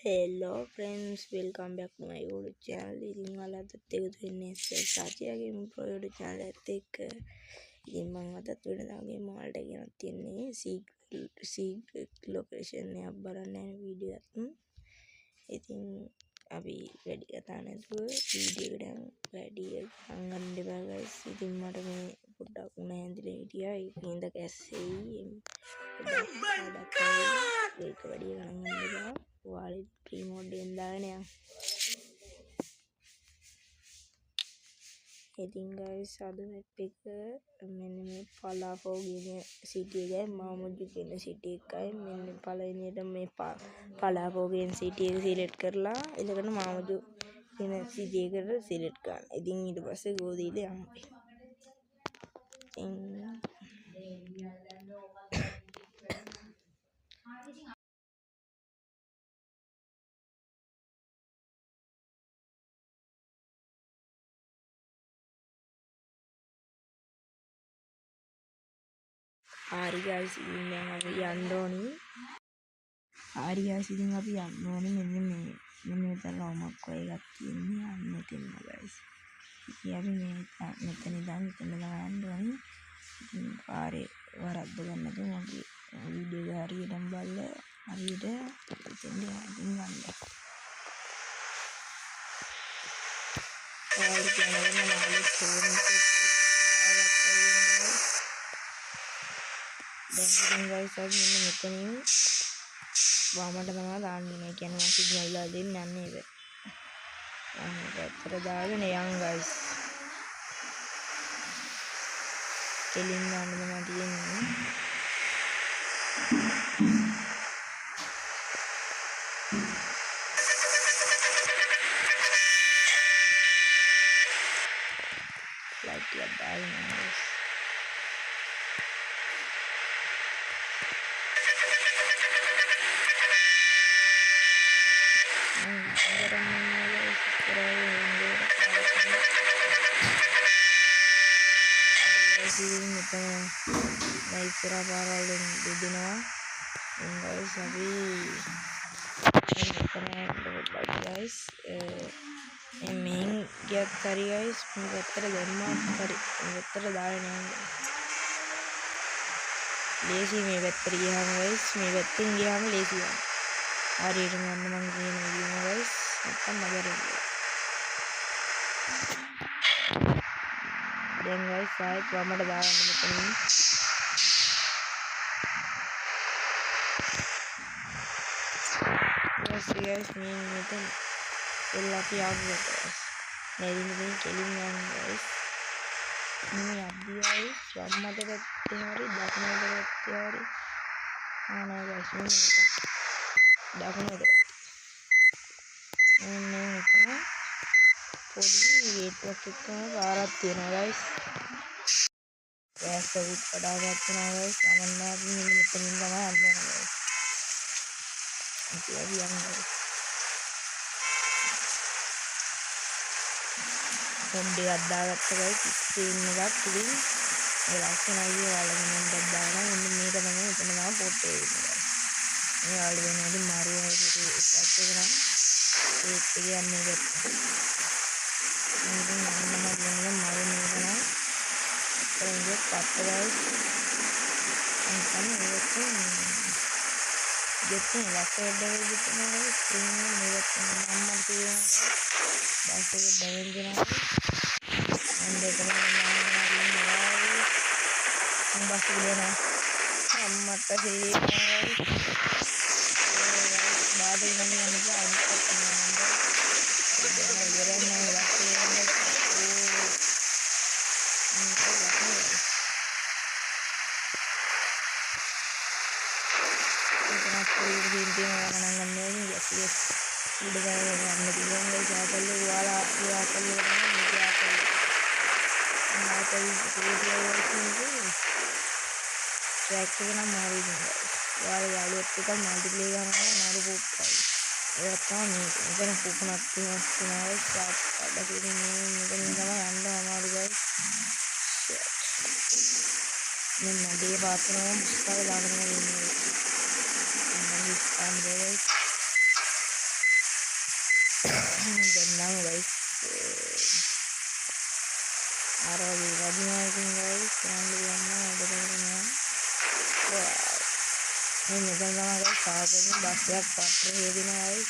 Hello friends, welcome back to my YouTube channel. ඉතින් ඔයාලත් එක්ක වෙන්නේ සාචියාගේ ප්‍රෝ YouTube channel එකත් එක්ක. ඉතින් මම අදත් වෙනදාගේ මොහලට ගෙනත් තියන්නේ secret location එකක් බලන්න යන වීඩියෝ එකක්. ඉතින් අපි වැඩි කතා නැතුව වීඩියෝ එකට වැඩි ගන්න දෙපා guys. ඉතින් මට මේ පොඩ්ඩක් උණ ඇඳිලා හිටියා. ඒකින්ද කැස්සෙයි. ඒක වැඩි ගණන් ගන්න එපා. ඔයාලේ ප්‍රී මෝඩ් එකෙන් දාගෙන යන්න. ඉතින් guys අද මැප් එක මෙන්න මේ පලාෆෝ කියන සිටි එකයි මාමුජු කියන සිටි එකයි මෙන්න පළවෙනියට මේ පලාෆෝ කියන සිටි එක සිලෙක්ට් කරලා ඊළඟට මාමුජු කියන සිටි එකට සිලෙක්ට් කරන්න. ඉතින් ඊට පස්සේ ගෝදීල යන්න. හරි guys ඉතින් දැන් අපි යන්න ඕනි. හරි guys ඉතින් අපි යන්න ඕනි මෙන්න මෙතන ලොමක් වගේ එකක් තියෙන්නේ යන්න එතන guys. ඉතින් අපි මෙතන ඉඳන් මෙතන යන්න ඕනි. ඉතින් පාරේ වරද්ද ගන්න නැතුව මගේ වීඩියෝ එක හරියටම බලලා හරියට එතෙන් යන්න. ඔයාලට කියනවා මම ෆෝන් දැන් guys අපි මෙන්න මෙතනින් වාමට තමයි දාන්නේ. මේ කියන්නේ මම සිග්නල් දාලා දෙන්නේ යන්නේ ඒක. පැත්තට දාගෙන යන් guys. කෙලින් යන්න තමයි තියෙන්නේ. ලයිට් එක දාගෙන guys. ඉස්සරහ පාරවලින් දෙදෙනවා. guys අපි guys මෙන් ගියත් හරි guys මේ පැත්තට දැම්මත් හරි මේ පැත්තට දාගෙන යන්න. ලේසි මේ පැත්තට ගියාම guys මේ පැත්තෙන් ගියාම ලේසි යන්න. හරියටම යන්න මම කියන විදිහම guys නැත්තම් නගරෙන්න. දැන් guys ආයෙත් වමට දාගන්න මෙතනින්. guys මේ මෙතන එල්ලා තියාගන්න guys. නැරින් කෙලින් යන්න guys. මේ අද්දි guys වම්මට පැත්තේ හරි දකුණට පැත්තේ හරි ආනා guys මේ දකුණට මෙතන පොඩි ගේට් එකක් එක්කම පාරක් තියෙනවා guys. ගෑස් එක කඩා ගන්නවා guys. සමන්නාත් මෙතනින් තමයි යන්නේ guys. ඉතින් අපි යන්නේ. කොණ්ඩේ අද්දාගත්ත guys ස්ක්‍රීන් එකක් ඉතින් ඒ ලස්සනයි ඔයාලගේ මොන්ඩක් දානවා. මෙන්න මේක තමයි මෙතන තමයි ෆොටෝ එක guys. මේ ඔයාලට වෙනවද මාරුව එකක් එකනම් ඒත් කියන්නේ මේක. ඉතින් මම කියන්නේ මාරු නේද නේද? ඒක පත්ත guys. අන්තම ඒක Getting lacquered with the spring with number that's a danger and the Barcelona දැන් නම් guys අර වගේ වදිනවා ඉතින් guys යන්න දෙන්න වැඩ කරනවා මේ මෙතන තමයි guys සාකච්ඡා බස් එකක් පත්‍ර හේදිනවා guys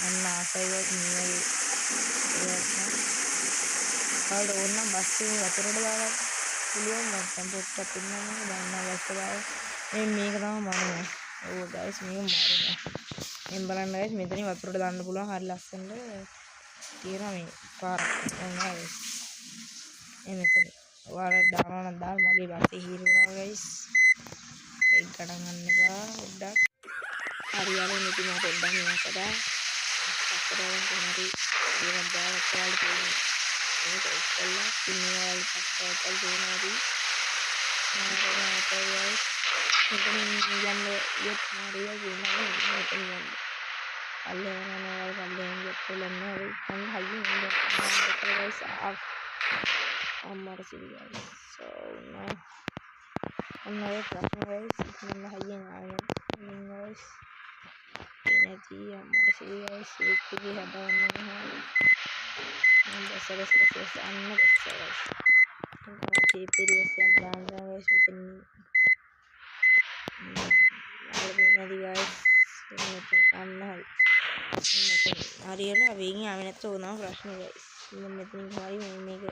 අන්න ආසයි guys මේ වගේ ඕනම් බස් එකේ වතුරට දාලා පුළුවන් නැත්නම් පොට්ටක් පින්නම දාන්න බස් එක මේක තමයි මරුනේ ඕ guys මේක මරුනේ එම් බලන්න guys මෙතනින් වතුරට දාන්න පුළුවන් හරි ලස්සනට තියෙනවා මේ පාර නෑ guys මෙතන ඔයාලා දානවා නම් දාන්න මගේ බස්සේ හීරුණා guys ඒක ගණන් ගන්න එපා පොඩ්ඩක් හරියන්නේ නැති මම පොඩ්ඩක් මේකට අක්කරෙන් කොහරි ඒවත් දාලා ඔයාලට තියෙනවා ඒක ඉස්සෙල්ලා ඉන්නවල් පස්සට දෙනවාදී මෙතන යන්න යෙත් මාරියා කියනවා මෙතන යන්න අල්ලේනවා වල්ලෙන් යෙත්ලන්න හරි මම හයියෙන් ඉන්න guys අම්මර සිරියල් so now අම්මගේ ප්‍රශ්න guys මම හයියෙන් ආයෙත් guys එනදී අම්මර සිරියල් සීක්කේ හදාගන්නවා මම දැසලස් අන්න දැසලස් මේ පීරියස් එක දානවා guys මෙතන අල්ලන්නේ guys මෙතන අන්න හරියලා වෙන්නේ ආවෙ නැත්නම් ඕනම ප්‍රශ්න guys මම මෙතනින් හරි මේක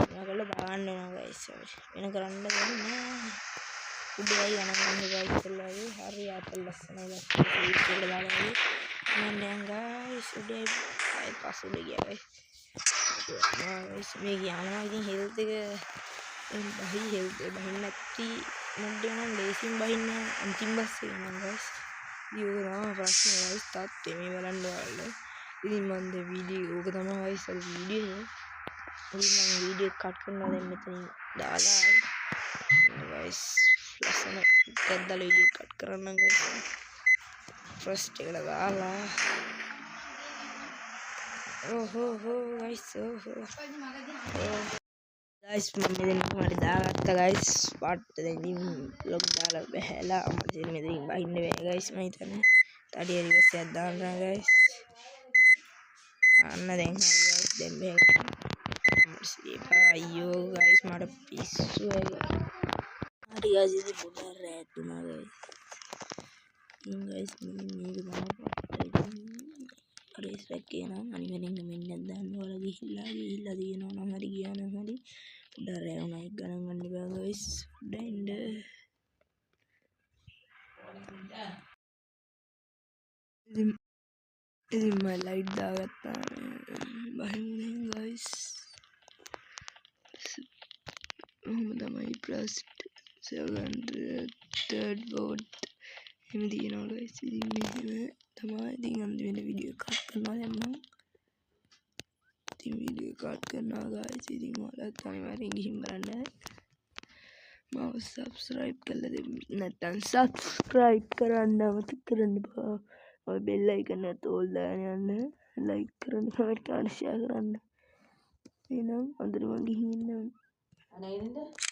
ඔයාලා දාන්න වෙනවා guys වෙන කරන්න දෙන්නේ නැහැ උඩයි යනකම් guys ඉස්සෙල්ලාගේ හරි අපල් ලස්සනයි guys ඉස්සෙල්ලා දාලා මම දැන් guys උඩයි පස්සට ගියා guys මේ යනවා ඉතින් හෙල්ත් එක බහි හෙල්ත් බහින්න නැති මොකද නම් ලේසින් බහින්න අන්තිම බස් එක නම් guys ඊයෝරා ප්‍රශ්න guys තාත්තේ මේ බලන්න ඔයාලා ඉතින් මම ද වීඩියෝ ඕක තමයි guys අර වීඩියෝ ඉතින් මම වීඩියෝ කට් කරනවා දැන් මෙතනින් දාලා guys ලස්සන කද්දල වීඩියෝ කට් කරන්න guys ෆස්ට් එකට දාලා ඕහෝ guys ඕහෝ guys මම මෙතන හරි දාගත්තා guys පාට දැන් ඉතින් vlog දාලා බහැලා අමතේ මෙතනින් බහින්න බෑ guys මම හිතන්නේ තඩිය රිවර්ස් එකක් දාන්නා guys අන්න දැන් හරි guys දැන් බහැලා අයියෝ guys මට පිස්සු හරි guys ඉතින් පොඩ්ඩක් රැතුනා guys ඉතින් guys මේක තමයි රේස් එකේ නම් අනිවාර්යෙන් කමෙන්ට් එකක් දාන්න ඔයාලා ගිහිල්ලා දිනනවා නම් හරි ගියා නම් හරි පොඩ්ඩක් රැවුනා එක ගණන් ගන්න බෑ guys පොඩ්ඩක් ඉතින් මම ලයිට් දාගත්තා බහින්නේ guys ඔහොම තමයි ප්‍රස්ට් 700 third vote එහෙම දිනනවා guys ඉතින් මෙහෙම තමයි ඉතින් අන්තිමට වීඩියෝ කට් කරනවා දැන් මම ඉතින් වීඩියෝ කට් කරනවා guys ඉතින් ඔයාලත් අනිවාර්යෙන් ගිහින් බලන්න මාව subscribe කරලා දෙන්න නැත්නම් subscribe කරන්න අමතක කරන්න එපා ඔය bell icon එක ඕල් දාගෙන යන්න like කරන්න comment කරන්න share කරන්න එහෙනම් අදට මම ගිහින් ඉන්නම් අනේ නේද